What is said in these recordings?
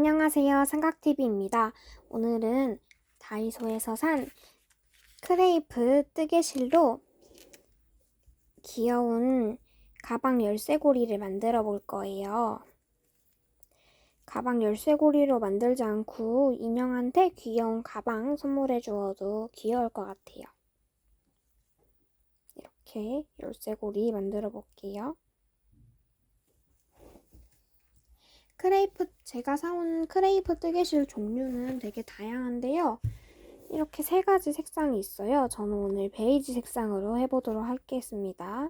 안녕하세요. 삼각TV입니다. 오늘은 다이소에서 산 크레이프 뜨개실로 귀여운 가방 열쇠고리를 만들어 볼 거예요. 가방 열쇠고리로 만들지 않고 인형한테 귀여운 가방 선물해 주어도 귀여울 것 같아요. 이렇게 열쇠고리 만들어 볼게요. 제가 사온 크레이프 뜨개실 종류는 되게 다양한데요. 이렇게 세 가지 색상이 있어요. 저는 오늘 베이지 색상으로 해보도록 하겠습니다.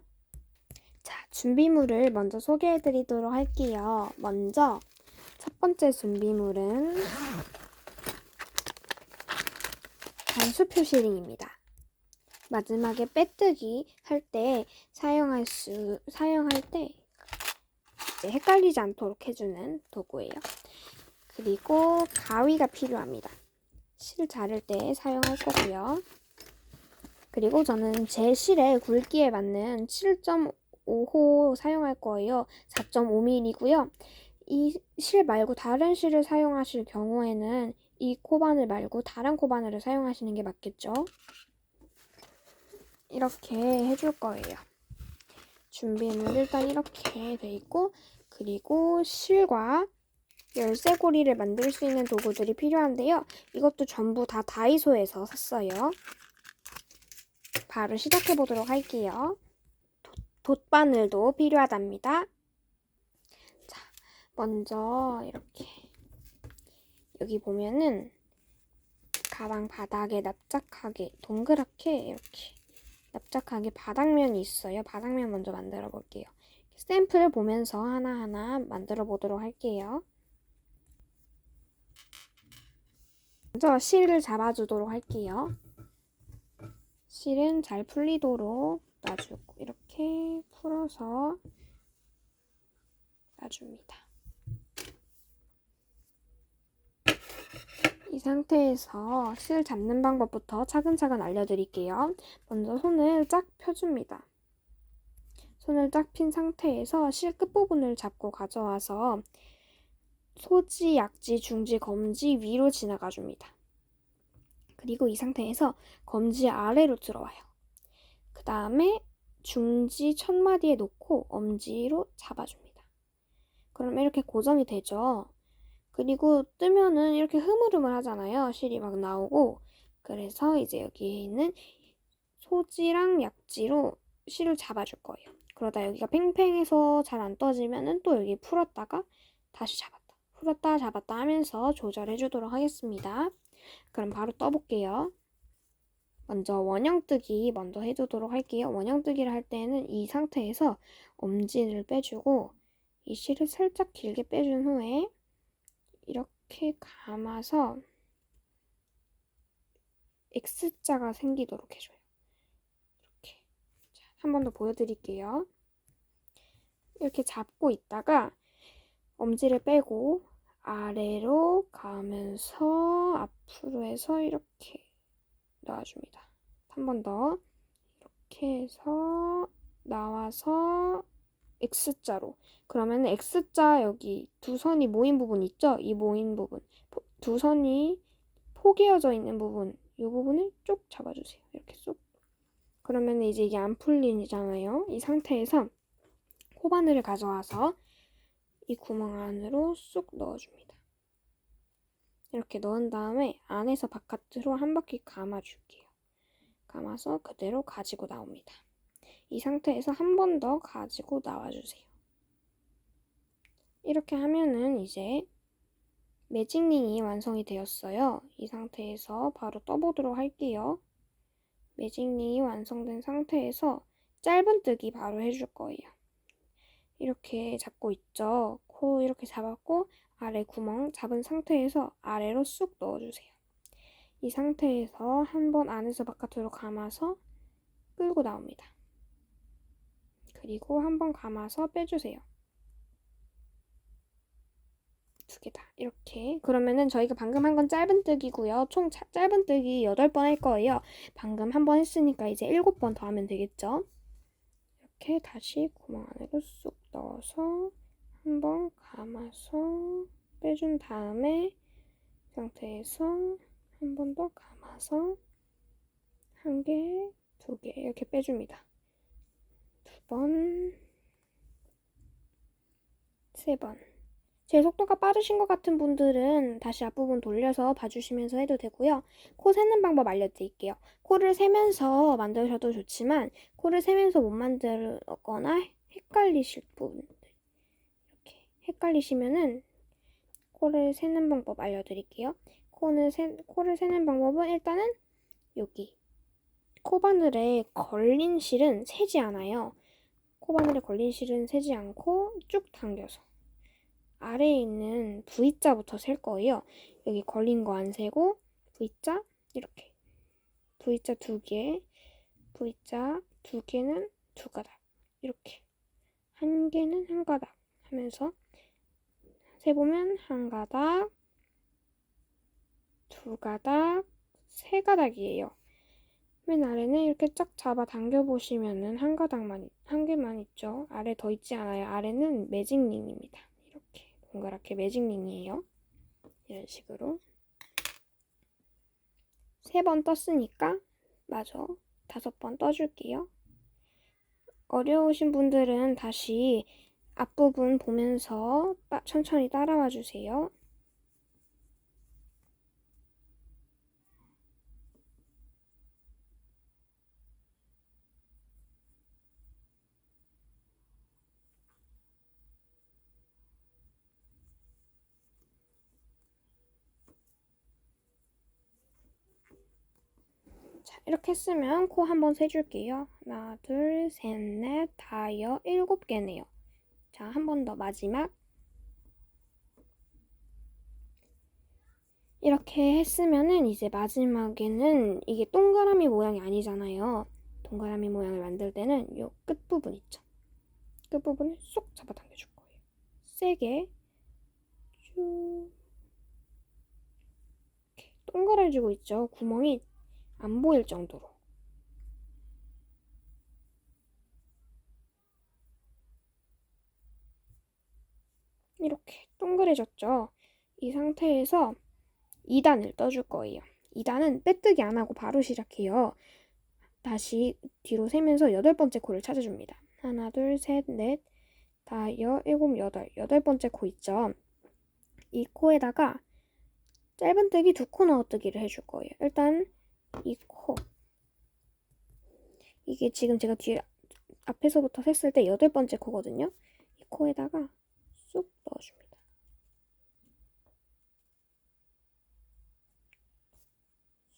자, 준비물을 먼저 소개해 드리도록 할게요. 먼저 첫 번째 준비물은 단수 표시링입니다. 마지막에 빼뜨기 할 때 사용할 때 헷갈리지 않도록 해주는 도구예요. 그리고 가위가 필요합니다. 실 자를 때 사용할 거고요. 그리고 저는 제 실의 굵기에 맞는 7.5호 사용할 거예요. 4.5mm고요. 이 실 말고 다른 실을 사용하실 경우에는 이 코바늘 말고 다른 코바늘을 사용하시는 게 맞겠죠? 이렇게 해줄 거예요. 준비는 일단 이렇게 돼 있고, 그리고 실과 열쇠고리를 만들 수 있는 도구들이 필요한데요. 이것도 전부 다 다이소에서 샀어요. 바로 시작해 보도록 할게요. 돗바늘도 필요하답니다. 자, 먼저 이렇게 여기 보면은 가방 바닥에 납작하게 동그랗게 이렇게 납작하게 바닥면이 있어요. 바닥면 먼저 만들어 볼게요. 샘플 보면서 하나하나 만들어 보도록 할게요. 먼저 실을 잡아주도록 할게요. 실은 잘 풀리도록 놔주고 이렇게 풀어서 놔줍니다. 이 상태에서 실 잡는 방법부터 차근차근 알려드릴게요. 먼저 손을 쫙 펴줍니다. 손을 쫙 핀 상태에서 실 끝부분을 잡고 가져와서 소지, 약지, 중지, 검지 위로 지나가 줍니다. 그리고 이 상태에서 검지 아래로 들어와요. 그 다음에 중지 첫마디에 놓고 엄지로 잡아줍니다. 그럼 이렇게 고정이 되죠. 그리고 뜨면은 이렇게 흐물흐물 하잖아요. 실이 막 나오고. 그래서 이제 여기에 있는 소지랑 약지로 실을 잡아줄 거예요. 그러다 여기가 팽팽해서 잘 안 떠지면은 또 여기 풀었다가 다시 잡았다. 풀었다 잡았다 하면서 조절해 주도록 하겠습니다. 그럼 바로 떠볼게요. 먼저 원형뜨기 먼저 해주도록 할게요. 원형뜨기를 할 때는 이 상태에서 엄지를 빼주고 이 실을 살짝 길게 빼준 후에 이렇게 감아서 X자가 생기도록 해줘요. 이렇게. 한 번 더 보여드릴게요. 이렇게 잡고 있다가 엄지를 빼고 아래로 가면서 앞으로 해서 이렇게 놔줍니다. 한 번 더 이렇게 해서 나와서 X자로. 그러면 X자 여기 두 선이 모인 부분 있죠? 이 모인 부분. 두 선이 포개어져 있는 부분. 이 부분을 쭉 잡아주세요. 이렇게 쏙. 그러면 이제 이게 안 풀리잖아요. 이 상태에서 코바늘을 가져와서 이 구멍 안으로 쑥 넣어줍니다. 이렇게 넣은 다음에 안에서 바깥으로 한 바퀴 감아줄게요. 감아서 그대로 가지고 나옵니다. 이 상태에서 한 번 더 가지고 나와주세요. 이렇게 하면은 이제 매직링이 완성이 되었어요. 이 상태에서 바로 떠보도록 할게요. 매직링이 완성된 상태에서 짧은뜨기 바로 해줄 거예요. 이렇게 잡고 있죠. 코 이렇게 잡았고 아래 구멍 잡은 상태에서 아래로 쑥 넣어주세요. 이 상태에서 한번 안에서 바깥으로 감아서 끌고 나옵니다. 그리고 한번 감아서 빼주세요. 두 개다. 이렇게. 그러면은 저희가 방금 한 건 짧은뜨기고요. 총 짧은뜨기 8번 할 거예요. 방금 한 번 했으니까 이제 7번 더 하면 되겠죠. 이렇게 다시 구멍 안으로 쑥 넣어서 한번 감아서 빼준 다음에 상태에서 한 번 더 감아서 1개, 2개 이렇게 빼줍니다. 2번, 3번. 제 속도가 빠르신 것 같은 분들은 다시 앞부분 돌려서 봐주시면서 해도 되고요. 코 세는 방법 알려드릴게요. 코를 세면서 만드셔도 좋지만 코를 세면서 못 만들거나 헷갈리실 분들 이렇게 헷갈리시면은 코를 세는 방법 알려드릴게요. 코를 세는 방법은 일단은 여기 코바늘에 걸린 실은 세지 않아요. 코바늘에 걸린 실은 세지 않고 쭉 당겨서 아래에 있는 V자부터 셀 거예요. 여기 걸린 거 안 세고 V자 이렇게 V자 2개, V자 2개는 2가닥 이렇게 1개는 1가닥 하면서 세보면 1가닥, 2가닥, 3가닥이에요. 맨 아래는 이렇게 쫙 잡아 당겨 보시면은 1개만 있죠. 아래 더 있지 않아요. 아래는 매직링입니다. 이렇게 동그랗게 매직링이에요. 이런 식으로 3번 떴으니까 마저 5번 떠줄게요. 어려우신 분들은 다시 앞부분 보면서 천천히 따라와 주세요. 자, 이렇게 했으면 코 한번 세줄게요. 하나, 둘, 셋, 넷, 다여, 7개네요. 자, 한 번 더 마지막. 이렇게 했으면은 이제 마지막에는 이게 동그라미 모양이 아니잖아요. 동그라미 모양을 만들 때는 요 끝부분 있죠. 끝부분을 쏙 잡아당겨줄 거예요. 세게 쭉 이렇게 동그래지고 있죠. 구멍이 안 보일 정도로. 이렇게 동그래졌죠. 이 상태에서 2단을 떠줄 거예요. 2단은 빼뜨기 안 하고 바로 시작해요. 다시 뒤로 세면서 8번째 코를 찾아줍니다. 하나, 둘, 셋, 넷, 다여, 7, 8. 8번째 코 있죠. 이 코에다가 짧은뜨기 2코 넣어뜨기를 해줄 거예요. 일단 이 코. 이게 지금 제가 뒤에 앞에서부터 셌을 때 8번째 코거든요. 이 코에다가 쑥 넣어줍니다.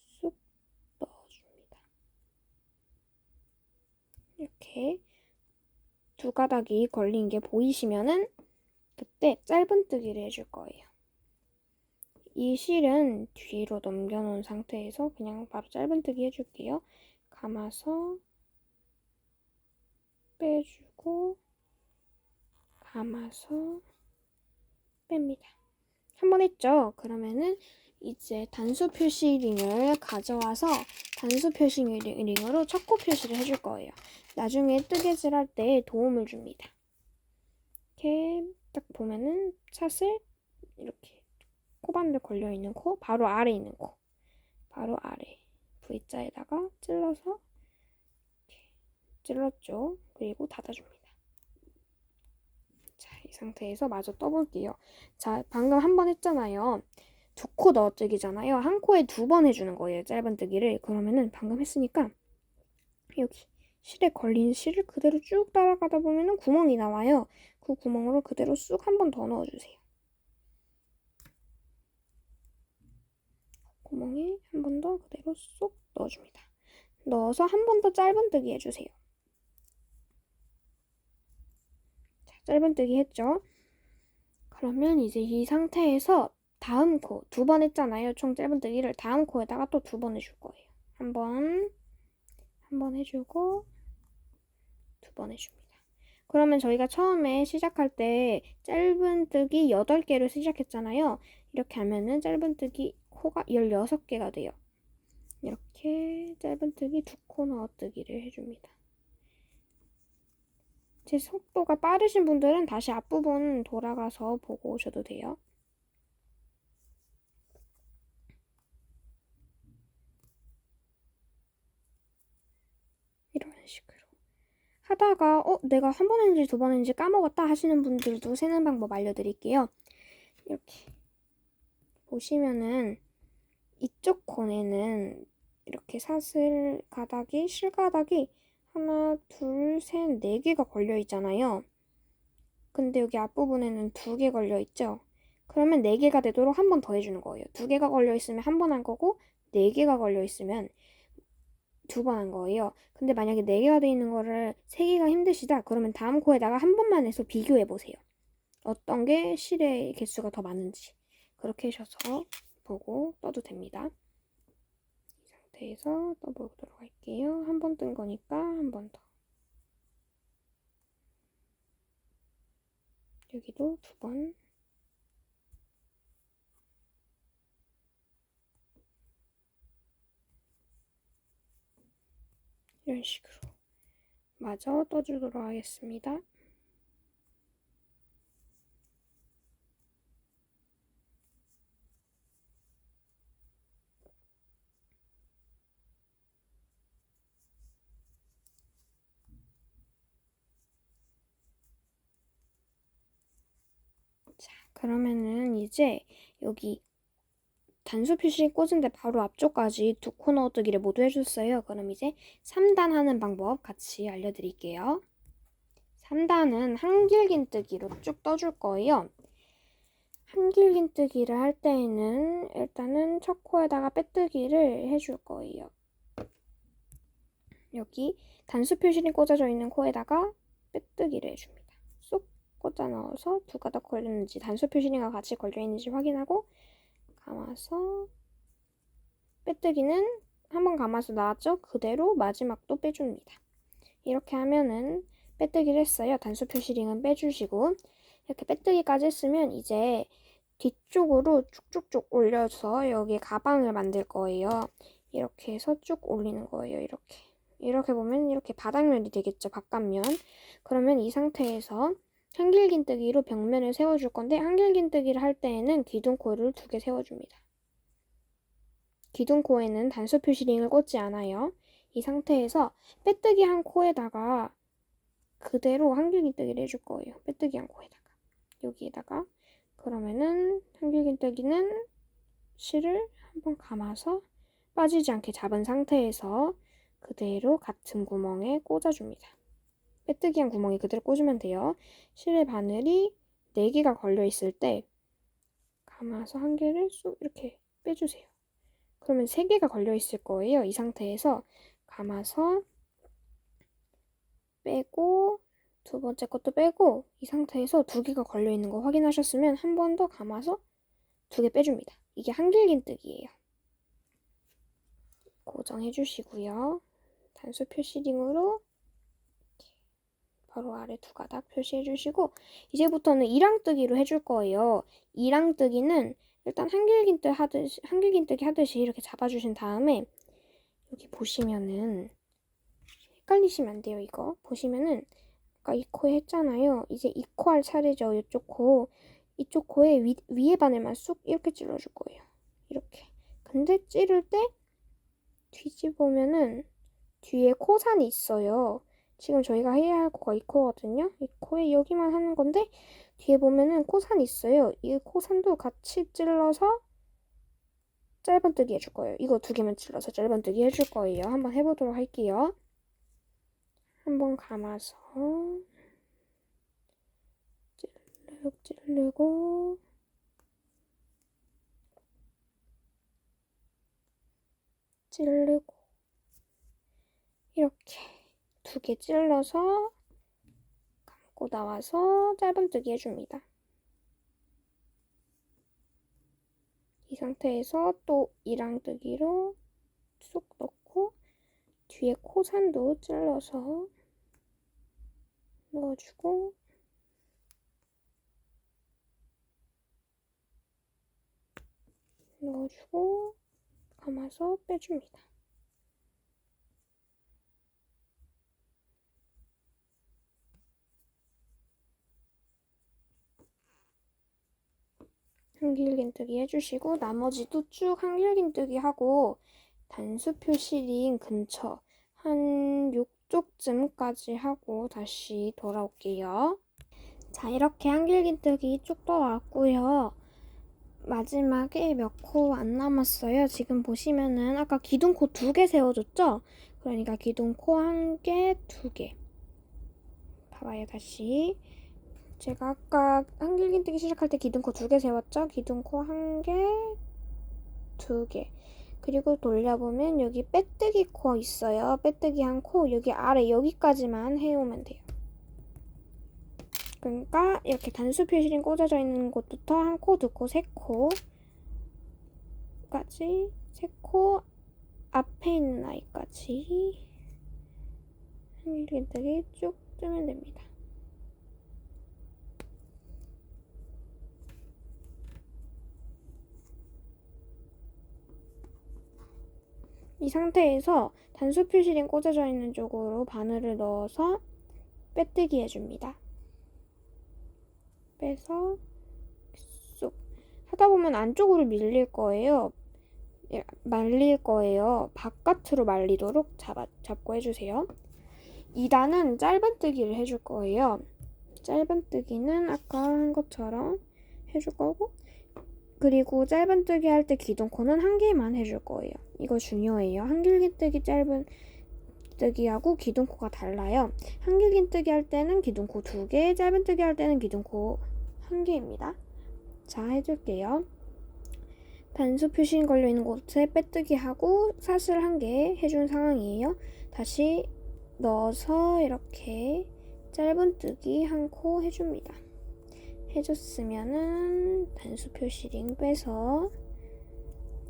쑥 넣어줍니다. 이렇게 2가닥이 걸린 게 보이시면은 그때 짧은뜨기를 해줄 거예요. 이 실은 뒤로 넘겨놓은 상태에서 그냥 바로 짧은뜨기 해줄게요. 감아서 빼주고 감아서 뺍니다. 한 번 했죠? 그러면은 이제 단수 표시링을 가져와서 단수 표시링으로 첫 코 표시를 해줄 거예요. 나중에 뜨개질 할 때 도움을 줍니다. 이렇게 딱 보면은 찻을 이렇게 코바늘 걸려있는 코, 바로 아래 있는 코, 바로 아래 V자에다가 찔러서 이렇게 찔렀죠. 그리고 닫아줍니다. 자, 이 상태에서 마저 떠볼게요. 자, 방금 한 번 했잖아요. 2코 넣어뜨기잖아요. 한 코에 2번 해주는 거예요. 짧은뜨기를. 그러면은 방금 했으니까 여기 실에 걸린 실을 그대로 쭉 따라가다 보면은 구멍이 나와요. 그 구멍으로 그대로 쑥 한 번 더 넣어주세요. 구멍에 한 번 더 그대로 쏙 넣어줍니다. 넣어서 한 번 더 짧은뜨기 해주세요. 자, 짧은뜨기 했죠? 그러면 이제 이 상태에서 다음 코 2번 했잖아요. 총 짧은뜨기를 다음 코에다가 또 2번 해줄 거예요. 한 번 해주고 2번 해줍니다. 그러면 저희가 처음에 시작할 때 짧은뜨기 8개를 시작했잖아요. 이렇게 하면은 짧은뜨기 코가 16개가 돼요. 이렇게 짧은뜨기 2코 넣어뜨기를 해줍니다. 제 속도가 빠르신 분들은 다시 앞부분 돌아가서 보고 오셔도 돼요. 이런 식으로 하다가 내가 한 번 했는지 두 번 했는지 까먹었다 하시는 분들도 세는 방법 알려드릴게요. 이렇게 보시면은 이쪽 코에는 이렇게 사슬 가닥이 실가닥이 하나, 둘, 셋, 네 개가 걸려 있잖아요. 근데 여기 앞부분에는 두 개 걸려 있죠. 그러면 네 개가 되도록 한 번 더 해주는 거예요. 두 개가 걸려 있으면 한 번 한 거고 네 개가 걸려 있으면 두 번 한 거예요. 근데 만약에 네 개가 돼 있는 거를 세 개가 힘드시다. 그러면 다음 코에다가 한 번만 해서 비교해 보세요. 어떤 게 실의 개수가 더 많은지. 그렇게 하셔서 보고 떠도 됩니다. 이 상태에서 떠보도록 할게요. 한 번 뜬 거니까 한 번 더. 여기도 두 번. 이런 식으로 마저 떠주도록 하겠습니다. 자, 그러면은 이제 여기 단수 표시 꽂은데 바로 앞쪽까지 두 코 넣어두기를 모두 해줬어요. 그럼 이제 3단 하는 방법 같이 알려드릴게요. 3단은 한길긴뜨기로 쭉 떠줄 거예요. 한길긴뜨기를 할 때에는 일단은 첫 코에다가 빼뜨기를 해줄 거예요. 여기 단수 표시이 꽂아져 있는 코에다가 빼뜨기를 해줍니다. 쏙 꽂아 넣어서 두 가닥 걸렸는지 단수 표시가 같이 걸려 있는지 확인하고 감아서 빼뜨기는 한번 감아서 나왔죠? 그대로 마지막도 빼줍니다. 이렇게 하면은 빼뜨기를 했어요. 단수 표시링은 빼주시고 이렇게 빼뜨기까지 했으면 이제 뒤쪽으로 쭉쭉쭉 올려서 여기 가방을 만들 거예요. 이렇게 해서 쭉 올리는 거예요. 이렇게 보면 이렇게 바닥면이 되겠죠. 바깥면. 그러면 이 상태에서 한길긴뜨기로 벽면을 세워줄 건데 한길긴뜨기를 할 때에는 기둥코를 두 개 세워줍니다. 기둥코에는 단수 표시링을 꽂지 않아요. 이 상태에서 빼뜨기 한 코에다가 그대로 한길긴뜨기를 해줄 거예요. 빼뜨기 한 코에다가 여기에다가 그러면은 한길긴뜨기는 실을 한번 감아서 빠지지 않게 잡은 상태에서 그대로 같은 구멍에 꽂아줍니다. 빼뜨기 한 구멍에 그대로 꽂으면 돼요. 실의 바늘이 4개가 걸려 있을 때 감아서 한 개를 쏙 이렇게 빼주세요. 그러면 3개가 걸려 있을 거예요. 이 상태에서 감아서 빼고 두 번째 것도 빼고 이 상태에서 2개가 걸려 있는 거 확인하셨으면 한 번 더 감아서 2개 빼줍니다. 이게 한길긴뜨기예요. 고정해 주시고요. 단수 표시링으로 바로 아래 두 가닥 표시해 주시고 이제부터는 이랑뜨기로 해줄 거예요. 이랑뜨기는 일단 한길긴뜨기 하듯이 이렇게 잡아주신 다음에 여기 보시면은 헷갈리시면 안 돼요. 이거 보시면은 아까 이 코에 했잖아요. 이제 이 코 할 차례죠. 이쪽 코. 이쪽 코에 위에 바늘만 쑥 이렇게 찔러줄 거예요. 이렇게. 근데 찌를 때 뒤집으면은 뒤에 코산이 있어요. 지금 저희가 해야 할 코가 이 코거든요. 이 코에 여기만 하는 건데 뒤에 보면은 코산이 있어요. 이 코산도 같이 찔러서 짧은뜨기 해줄 거예요. 이거 2개만 찔러서 짧은뜨기 해줄 거예요. 한번 해보도록 할게요. 한번 감아서 찌르고 찌르고 이렇게 2개 찔러서 감고 나와서 짧은뜨기 해줍니다. 이 상태에서 또 이랑뜨기로 쏙 넣고 뒤에 코산도 찔러서 넣어주고 감아서 빼줍니다. 한길긴뜨기 해주시고 나머지도 쭉 한길긴뜨기 하고 단수 표시링 근처 한 이쪽쯤까지 하고 다시 돌아올게요. 자, 이렇게 한길긴뜨기 쭉 떠왔고요. 마지막에 몇 코 안 남았어요. 지금 보시면은 아까 기둥코 2개 세워줬죠? 그러니까 기둥코 1개, 2개. 봐봐요, 다시. 제가 아까 한길긴뜨기 시작할 때 기둥코 2개 세웠죠? 기둥코 1개, 2개. 그리고 돌려보면 여기 빼뜨기 코 있어요. 빼뜨기 한 코, 여기 아래 여기까지만 해오면 돼요. 그러니까 이렇게 단수 표시링 꽂아져 있는 곳부터 한 코, 2코, 3코까지, 3코 앞에 있는 아이까지 한길긴뜨기 쭉 뜨면 됩니다. 이 상태에서 단수 표시링 꽂아져 있는 쪽으로 바늘을 넣어서 빼뜨기 해줍니다. 빼서 쏙 하다 보면 안쪽으로 밀릴 거예요. 말릴 거예요. 바깥으로 말리도록 잡고 해주세요. 2단은 짧은뜨기를 해줄 거예요. 짧은뜨기는 아까 한 것처럼 해줄 거고, 그리고 짧은뜨기 할 때 기둥코는 1개만 해줄 거예요. 이거 중요해요. 한길긴뜨기 짧은뜨기하고 기둥코가 달라요. 한길긴뜨기 할 때는 기둥코 2개, 짧은뜨기 할 때는 기둥코 1개입니다. 자, 해줄게요. 단수 표시인 걸려있는 곳에 빼뜨기 하고 사슬 1개 해준 상황이에요. 다시 넣어서 이렇게 짧은뜨기 1코 해줍니다. 해줬으면은 단수 표시링 빼서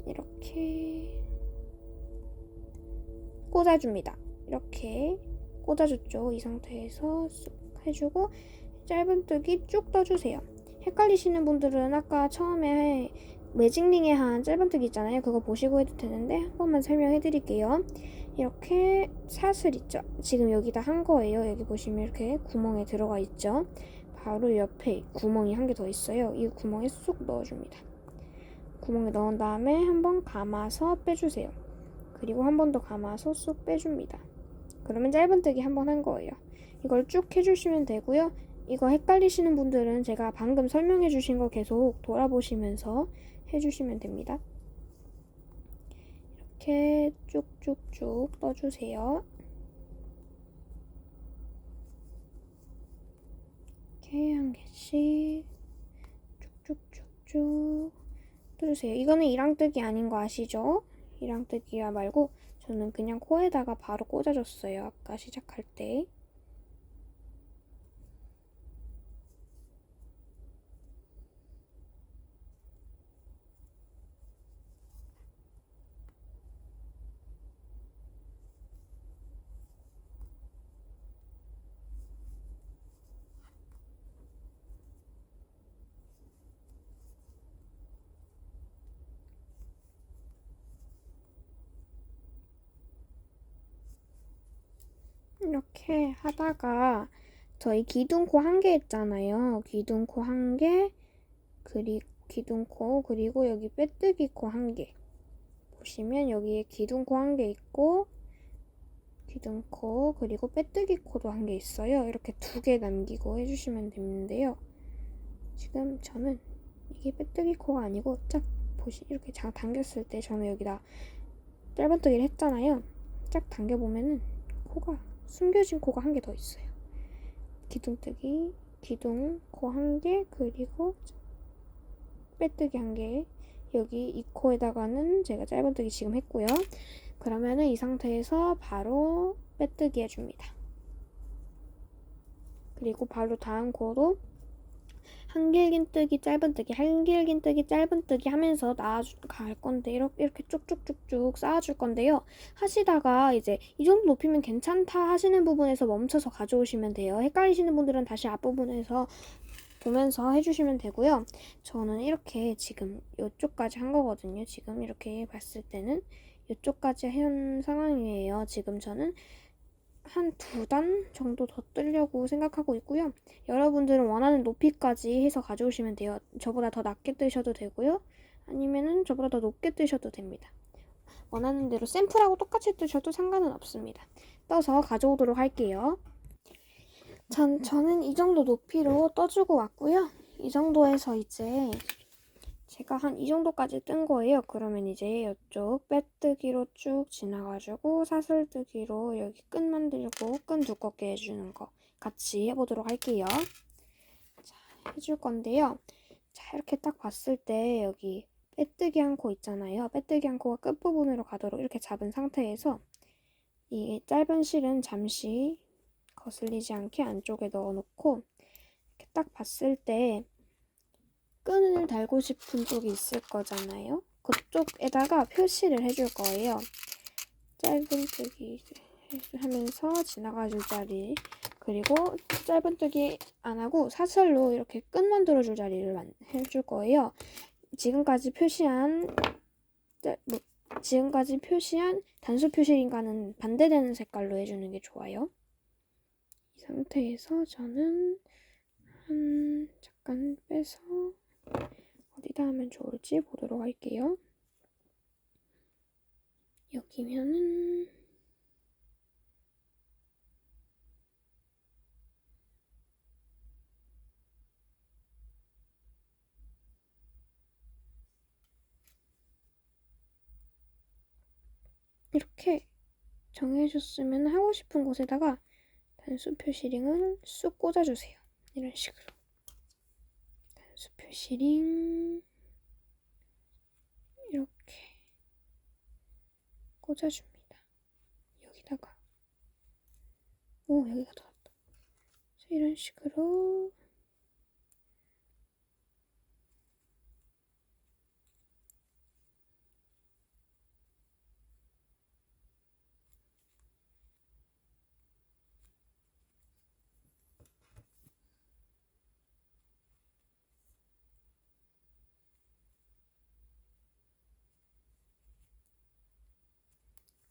이렇게 꽂아줍니다. 이렇게 꽂아줬죠. 이 상태에서 쑥 해주고 짧은뜨기 쭉 떠주세요. 헷갈리시는 분들은 아까 처음에 매직링에 한 짧은뜨기 있잖아요. 그거 보시고 해도 되는데 한 번만 설명해 드릴게요. 이렇게 사슬 있죠. 지금 여기다 한 거예요. 여기 보시면 이렇게 구멍에 들어가 있죠. 바로 옆에 구멍이 1개 더 있어요. 이 구멍에 쏙 넣어줍니다. 구멍에 넣은 다음에 한번 감아서 빼주세요. 그리고 한 번 더 감아서 쏙 빼줍니다. 그러면 짧은뜨기 한 번 한 거예요. 이걸 쭉 해주시면 되고요. 이거 헷갈리시는 분들은 제가 방금 설명해 주신 거 계속 돌아보시면서 해주시면 됩니다. 이렇게 쭉쭉쭉 떠주세요. 이렇게 한 개씩 쭉쭉쭉쭉 떠주세요. 이거는 이랑뜨기 아닌 거 아시죠? 이랑뜨기야 말고 저는 그냥 코에다가 바로 꽂아줬어요. 아까 시작할 때. 이렇게 하다가 저희 기둥코 1개 있잖아요. 기둥코 1개, 그리고 기둥코, 그리고 여기 빼뜨기 코 1개. 보시면 여기에 기둥코 1개 있고 기둥코 그리고 빼뜨기 코도 1개 있어요. 이렇게 2개 남기고 해주시면 되는데요. 지금 저는 이게 빼뜨기 코가 아니고 짝 이렇게 당겼을 때 저는 여기다 짧은뜨기를 했잖아요. 짝 당겨보면은 코가 숨겨진 코가 1개 더 있어요. 기둥뜨기, 기둥코 1개, 그리고 빼뜨기 1개. 여기 이 코에다가는 제가 짧은뜨기 지금 했고요. 그러면은 이 상태에서 바로 빼뜨기 해줍니다. 그리고 바로 다음 코도 한길긴뜨기, 짧은뜨기, 한길긴뜨기, 짧은뜨기 하면서 나아갈 건데 이렇게 쭉쭉쭉쭉 쌓아줄 건데요. 하시다가 이제 이 정도 높이면 괜찮다 하시는 부분에서 멈춰서 가져오시면 돼요. 헷갈리시는 분들은 다시 앞부분에서 보면서 해주시면 되고요. 저는 이렇게 지금 이쪽까지 한 거거든요. 지금 이렇게 봤을 때는 이쪽까지 한 상황이에요. 지금 저는 한 2단 정도 더 뜨려고 생각하고 있고요. 여러분들은 원하는 높이까지 해서 가져오시면 돼요. 저보다 더 낮게 뜨셔도 되고요. 아니면은 저보다 더 높게 뜨셔도 됩니다. 원하는 대로 샘플하고 똑같이 뜨셔도 상관은 없습니다. 떠서 가져오도록 할게요. 저는 이 정도 높이로 떠주고 왔고요. 이 정도에서 이제 제가 한 이 정도까지 뜬 거예요. 그러면 이제 이쪽 빼뜨기로 쭉 지나가지고 사슬뜨기로 여기 끈 만들고 끈 두껍게 해주는 거 같이 해보도록 할게요. 자, 해줄 건데요. 자, 이렇게 딱 봤을 때 여기 빼뜨기 한 코 있잖아요. 빼뜨기 한 코가 끝부분으로 가도록 이렇게 잡은 상태에서 이 짧은 실은 잠시 거슬리지 않게 안쪽에 넣어놓고 이렇게 딱 봤을 때 끈을 달고 싶은 쪽이 있을 거잖아요. 그쪽에다가 표시를 해줄 거예요. 짧은뜨기 하면서 지나가줄 자리, 그리고 짧은뜨기 안 하고 사슬로 이렇게 끈 만들어줄 자리를 해줄 거예요. 지금까지 표시한 단수 표시링과는 반대되는 색깔로 해주는 게 좋아요. 이 상태에서 저는 잠깐 빼서 어디다 하면 좋을지 보도록 할게요. 여기면은 이렇게 정해줬으면 하고 싶은 곳에다가 단수 표시링을 쑥 꽂아주세요. 이런 식으로 단수 표시링 이렇게 꽂아줍니다. 여기다가 여기가 더 이런 식으로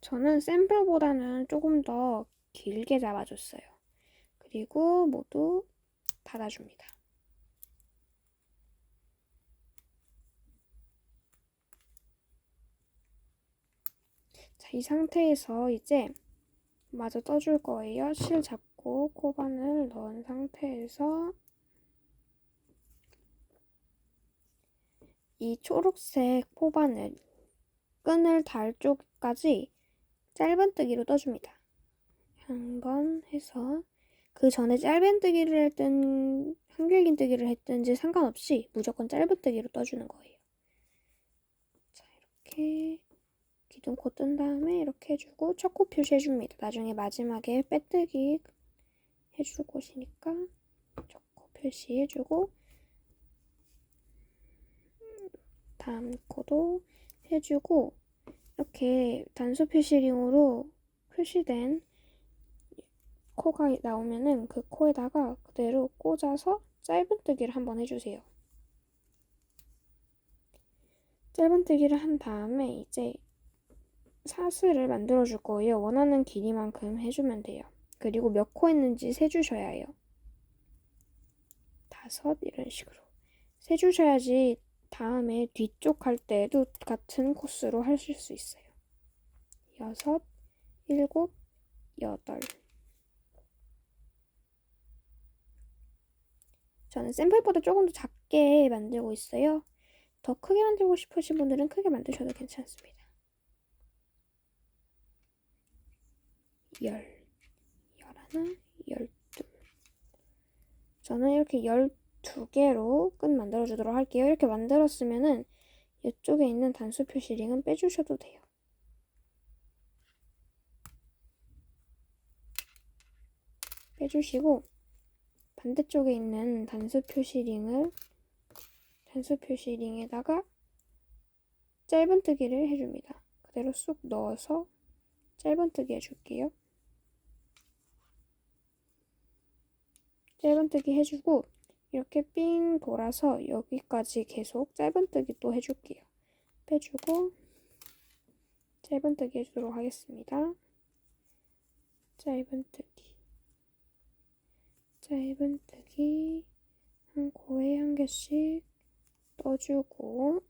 저는 샘플보다는 조금 더 길게 잡아줬어요. 그리고 모두 닫아줍니다. 자, 이 상태에서 이제 마저 떠줄 거예요. 실 잡고 코바늘 넣은 상태에서 이 초록색 포바늘 끈을 달 쪽까지 짧은뜨기로 떠줍니다. 한번 해서 그 전에 짧은뜨기를 했든 한길긴뜨기를 했든지 상관없이 무조건 짧은뜨기로 떠주는 거예요. 자, 이렇게 기둥코 뜬 다음에 이렇게 해주고 첫 코 표시해줍니다. 나중에 마지막에 빼뜨기 해줄 곳이니까 첫 코 표시해주고 다음 코도 해주고 이렇게 단수 표시링으로 표시된 코가 나오면은 그 코에다가 그대로 꽂아서 짧은뜨기를 한번 해주세요. 짧은뜨기를 한 다음에 이제 사슬을 만들어 줄 거예요. 원하는 길이만큼 해주면 돼요. 그리고 몇 코 했는지 세주셔야 해요. 5 이런 식으로 세주셔야지 다음에 뒤쪽 할 때도 같은 코스로 하실 수 있어요. 6, 7, 8. 저는 샘플보다 조금 더 작게 만들고 있어요. 더 크게 만들고 싶으신 분들은 크게 만드셔도 괜찮습니다. 10, 11, 12. 저는 이렇게 12개로 끈 만들어주도록 할게요. 이렇게 만들었으면은 이쪽에 있는 단수 표시링은 빼주셔도 돼요. 빼주시고 반대쪽에 있는 단수 표시링에다가 짧은뜨기를 해줍니다. 그대로 쑥 넣어서 짧은뜨기 해줄게요. 짧은뜨기 해주고 이렇게 삥 돌아서 여기까지 계속 짧은뜨기 또 해줄게요. 빼주고 짧은뜨기 해주도록 하겠습니다. 짧은뜨기 한 코에 한 개씩 떠주고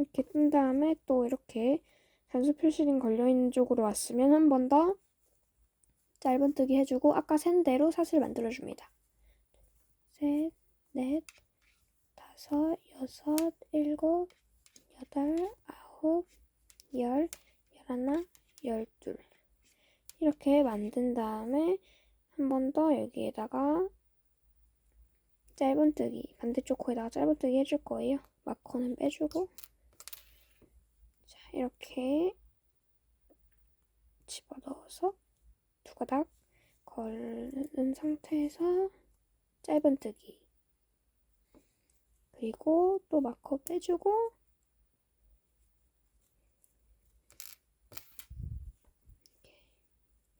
이렇게 뜬 다음에 또 이렇게 단수 표시링 걸려있는 쪽으로 왔으면 한 번 더 짧은뜨기 해주고 아까 센 대로 사슬 만들어줍니다. 셋, 넷, 다섯, 여섯, 일곱, 여덟, 아홉, 열, 열하나, 열둘 이렇게 만든 다음에 한 번 더 여기에다가 짧은뜨기, 반대쪽 코에다가 짧은뜨기 해줄 거예요. 마커는 빼주고 자, 이렇게 집어넣어서 두 가닥 걸는 상태에서 짧은뜨기 그리고 또 마커 빼주고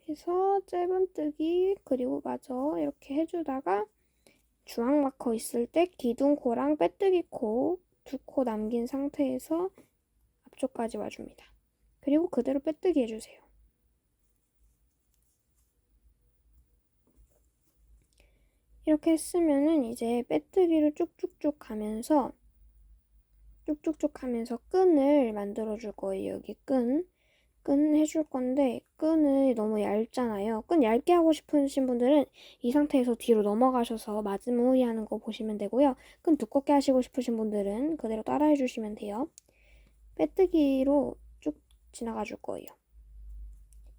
해서 짧은뜨기 그리고 마저 이렇게 해주다가 주황 마커 있을 때 기둥코랑 빼뜨기 코 두 코 남긴 상태에서 앞쪽까지 와줍니다. 그리고 그대로 빼뜨기 해주세요. 이렇게 했으면은 이제 빼뜨기를 쭉쭉쭉 가면서 끈을 만들어 줄 거예요. 여기 끈 해줄 건데 끈이 너무 얇잖아요. 끈 얇게 하고 싶으신 분들은 이 상태에서 뒤로 넘어가셔서 마지막에 하는 거 보시면 되고요. 끈 두껍게 하시고 싶으신 분들은 그대로 따라해 주시면 돼요. 빼뜨기로 쭉 지나가 줄 거예요.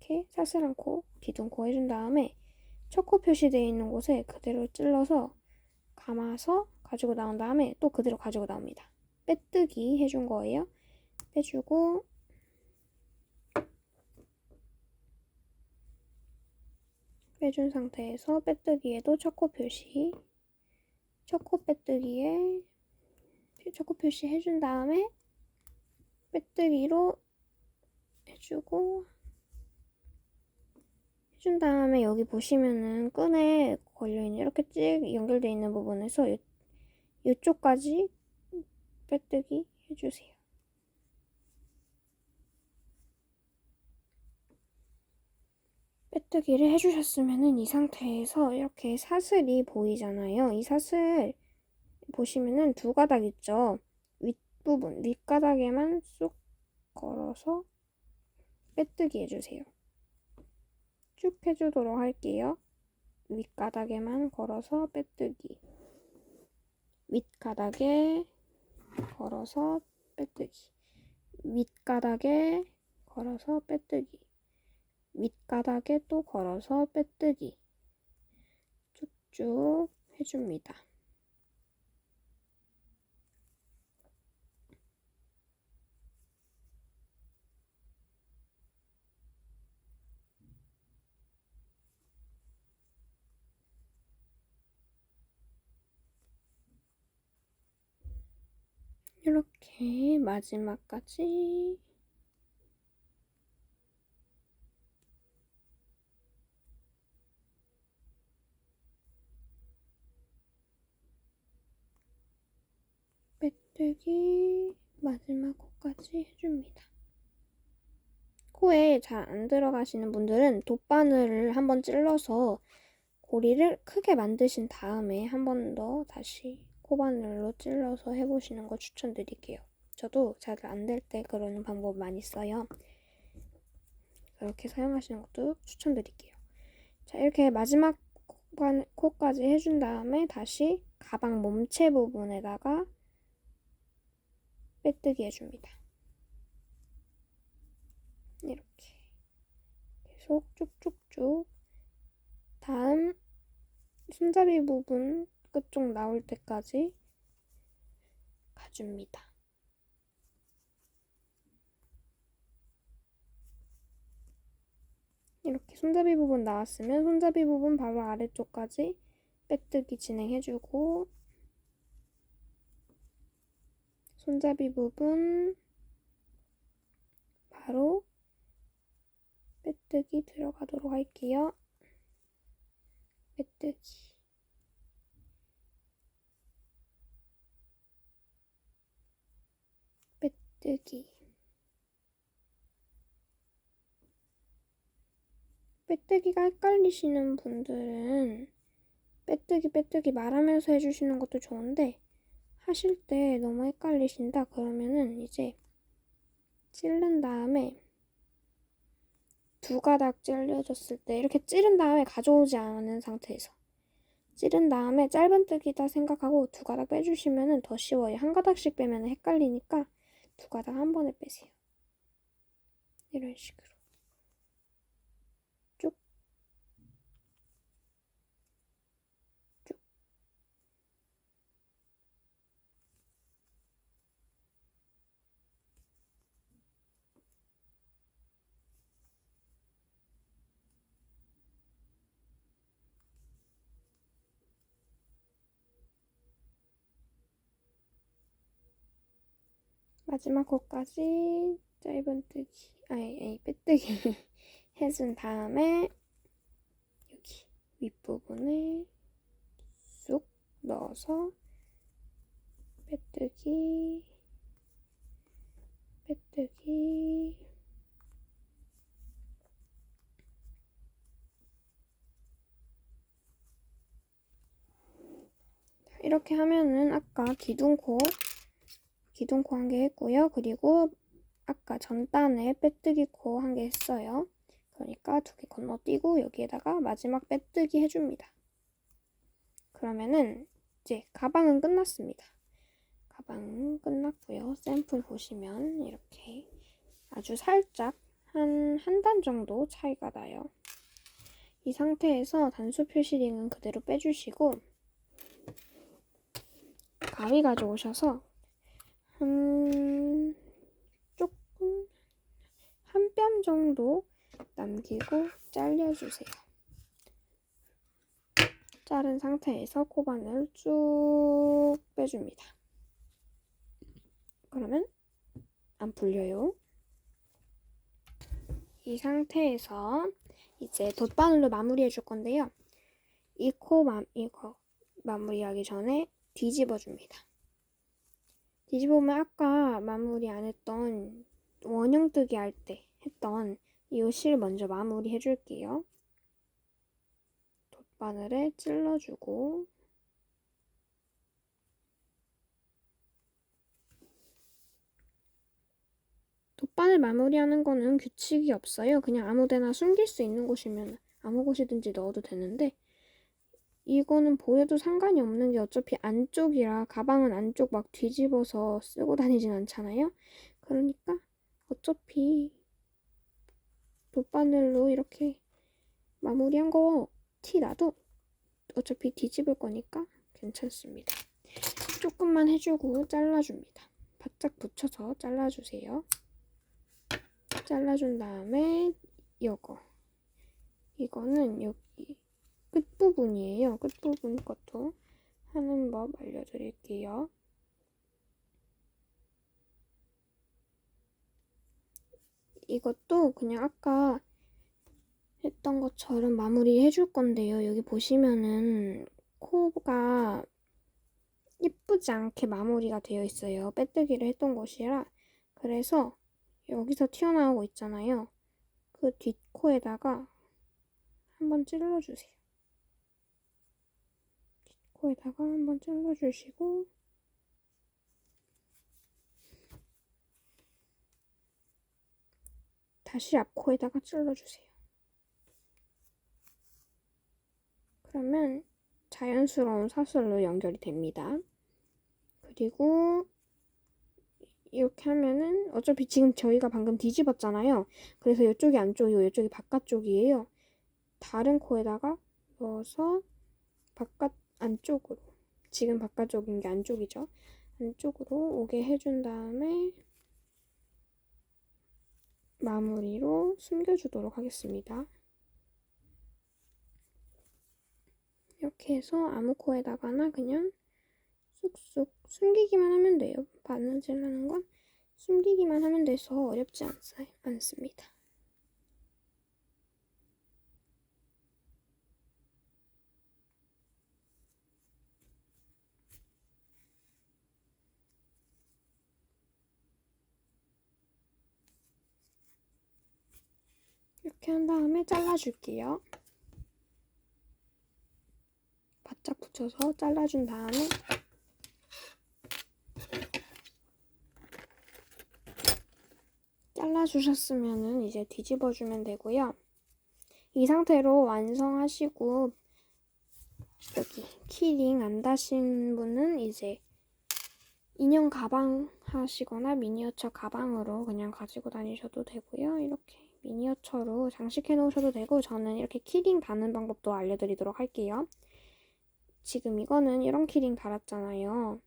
이렇게 사슬한 코, 기둥코 해준 다음에 첫 코 표시되어 있는 곳에 그대로 찔러서 감아서 가지고 나온 다음에 또 그대로 가지고 나옵니다. 빼뜨기 해준 거예요. 빼주고 빼준 상태에서 빼뜨기에도 첫 코 표시, 첫 코 빼뜨기에 첫 코 표시 해준 다음에 빼뜨기로 해주고 해준 다음에 여기 보시면은 끈에 걸려있는 이렇게 찍 연결되어 있는 부분에서 이쪽까지 빼뜨기 해주세요. 빼뜨기를 해주셨으면은 이 상태에서 이렇게 사슬이 보이잖아요. 이 사슬 보시면은 두 가닥 있죠. 윗부분, 윗가닥에만 쏙 걸어서 빼뜨기 해주세요. 쭉 해주도록 할게요. 윗가닥에만 걸어서 빼뜨기. 윗가닥에 걸어서 빼뜨기. 윗가닥에 걸어서 빼뜨기. 윗가닥에 또 걸어서 빼뜨기. 쭉쭉 해줍니다. 이렇게 마지막까지 빼뜨기 마지막 코까지 해줍니다. 코에 잘 안 들어가시는 분들은 돗바늘을 한번 찔러서 고리를 크게 만드신 다음에 한 번 더 다시 코바늘로 찔러서 해보시는 거 추천드릴게요. 저도 잘 안 될 때 그러는 방법 많이 써요. 그렇게 사용하시는 것도 추천드릴게요. 자, 이렇게 마지막 코까지 해준 다음에 다시 가방 몸체 부분에다가 빼뜨기 해줍니다. 이렇게 계속 쭉쭉쭉 다음 손잡이 부분 끝쪽 나올 때까지 가줍니다. 이렇게 손잡이 부분 나왔으면 손잡이 부분 바로 아래쪽까지 빼뜨기 진행해주고 손잡이 부분 바로 빼뜨기 들어가도록 할게요. 빼뜨기 빼뜨기 빼뜨기가 헷갈리시는 분들은 빼뜨기 말하면서 해주시는 것도 좋은데 하실 때 너무 헷갈리신다 그러면은 이제 찌른 다음에 두 가닥 찔려졌을 때 이렇게 찌른 다음에 가져오지 않은 상태에서 찌른 다음에 짧은뜨기다 생각하고 두 가닥 빼주시면 더 쉬워요. 한 가닥씩 빼면 헷갈리니까 두 가닥 한 번에 빼세요. 이런 식으로 쭉 쭉. 마지막 코까지 짧은뜨기 아니 빼뜨기 해준 다음에 여기 윗부분에 쑥 넣어서 빼뜨기 빼뜨기 이렇게 하면은 아까 기둥코 한 개 했고요. 그리고 아까 전단에 빼뜨기 코 한 개 했어요. 그러니까 두 개 건너뛰고 여기에다가 마지막 빼뜨기 해줍니다. 그러면은 이제 가방은 끝났습니다. 가방은 끝났고요. 샘플 보시면 이렇게 아주 살짝 한 단 정도 차이가 나요. 이 상태에서 단수 표시링은 그대로 빼주시고 가위 가져오셔서 조금 한 뼘 정도 남기고 잘려주세요. 자른 상태에서 코바늘 쭉 빼줍니다. 그러면 안 풀려요. 이 상태에서 이제 덧바늘로 마무리해 줄 건데요. 이거 마무리하기 전에 뒤집어 줍니다. 뒤집으면 아까 마무리 안 했던 원형뜨기 할 때 했던 이 실 먼저 마무리 해줄게요. 덧바늘에 찔러주고 덧바늘 마무리하는 거는 규칙이 없어요. 그냥 아무데나 숨길 수 있는 곳이면 아무 곳이든지 넣어도 되는데 이거는 보여도 상관이 없는 게 어차피 안쪽이라 가방은 안쪽 막 뒤집어서 쓰고 다니진 않잖아요. 그러니까 어차피 돗바늘로 이렇게 마무리한 거 티 나도 어차피 뒤집을 거니까 괜찮습니다. 조금만 해주고 잘라줍니다. 바짝 붙여서 잘라주세요. 잘라준 다음에 이거는 여기 끝부분이에요. 끝부분 것도 하는 법 알려드릴게요. 이것도 그냥 아까 했던 것처럼 마무리 해줄 건데요. 여기 보시면은 코가 예쁘지 않게 마무리가 되어 있어요. 빼뜨기를 했던 곳이라. 그래서 여기서 튀어나오고 있잖아요. 그 뒷코에다가 한번 찔러주세요. 뒷코에다가 한번 찔러주시고 다시 앞코에다가 찔러주세요. 그러면 자연스러운 사슬로 연결이 됩니다. 그리고 이렇게 하면은 어차피 지금 저희가 방금 뒤집었잖아요. 그래서 이쪽이 안쪽이고 이쪽이 바깥쪽이에요. 다른 코에다가 넣어서 안쪽으로 지금 바깥쪽인 게 안쪽이죠. 안쪽으로 오게 해준 다음에 마무리로 숨겨주도록 하겠습니다. 이렇게 해서 아무 코에다가나 그냥 쑥쑥 숨기기만 하면 돼요. 바느질하는 건 숨기기만 하면 돼서 어렵지 않습니다. 이렇게 한 다음에 잘라줄게요. 바짝 붙여서 잘라준 다음에 잘라주셨으면은 이제 뒤집어주면 되고요. 이 상태로 완성하시고 여기 키링 안 다신 분은 이제 인형 가방 하시거나 미니어처 가방으로 그냥 가지고 다니셔도 되고요. 이렇게 미니어처로 장식해 놓으셔도 되고, 저는 이렇게 키링 다는 방법도 알려드리도록 할게요. 지금 이거는 이런 키링 달았잖아요.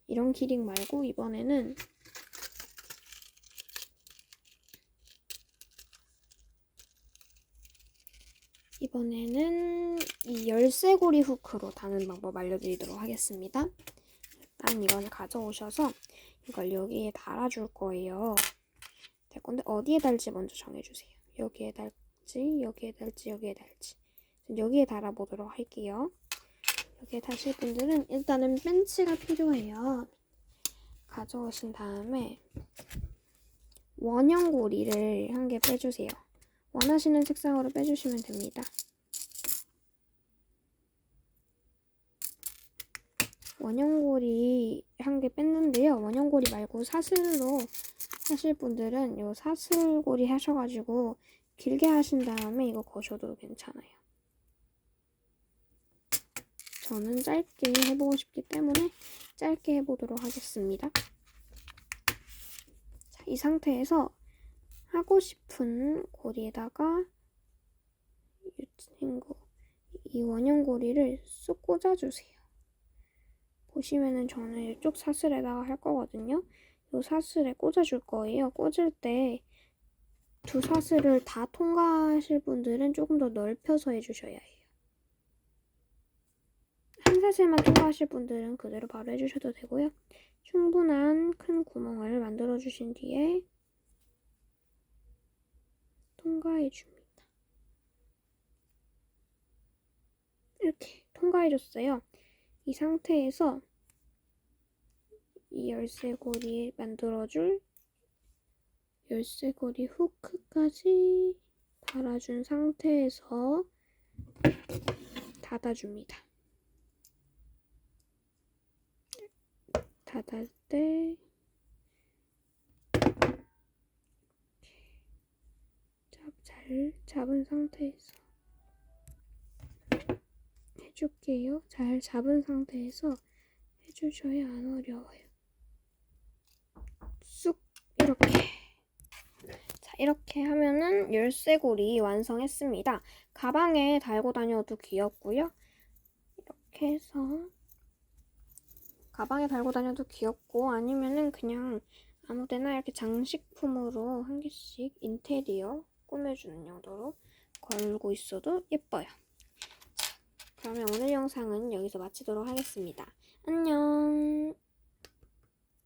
이런 키링 말고 이번에는 이 열쇠고리 후크로 다는 방법 알려드리도록 하겠습니다. 일단 이걸 가져오셔서 이걸 여기에 달아줄 거예요. 될 건데 어디에 달지 먼저 정해주세요. 여기에 달지, 여기에 달지, 여기에 달지. 여기에 달아보도록 할게요. 여기에 다실 분들은 일단은 벤치가 필요해요. 가져오신 다음에 원형고리를 한 개 빼주세요. 원하시는 색상으로 빼주시면 됩니다. 원형고리 한 개 뺐는데요. 원형고리 말고 사슬로 하실 분들은 이 사슬고리 하셔가지고 길게 하신 다음에 이거 거셔도 괜찮아요. 저는 짧게 해보고 싶기 때문에 짧게 해보도록 하겠습니다. 자, 이 상태에서 하고 싶은 고리에다가 이 원형고리를 쑥 꽂아주세요. 보시면은 저는 이쪽 사슬에다가 할 거거든요. 이 사슬에 꽂아줄 거예요. 꽂을 때 두 사슬을 다 통과하실 분들은 조금 더 넓혀서 해주셔야 해요. 한 사슬만 통과하실 분들은 그대로 바로 해주셔도 되고요. 충분한 큰 구멍을 만들어 주신 뒤에 통과해 줍니다. 이렇게 통과해 줬어요. 이 상태에서 이 열쇠고리 만들어줄 열쇠고리 후크까지 달아준 상태에서 닫아줍니다. 닫을 때 잘 잡은 상태에서 해줄게요. 잘 잡은 상태에서 해주셔야 안 어려워요. 쑥 이렇게. 자, 이렇게 하면은 열쇠고리 완성했습니다. 가방에 달고 다녀도 귀엽고요. 이렇게 해서 가방에 달고 다녀도 귀엽고, 아니면은 그냥 아무데나 이렇게 장식품으로 한 개씩 인테리어 꾸며주는 용도로 걸고 있어도 예뻐요. 자, 그러면 오늘 영상은 여기서 마치도록 하겠습니다. 안녕.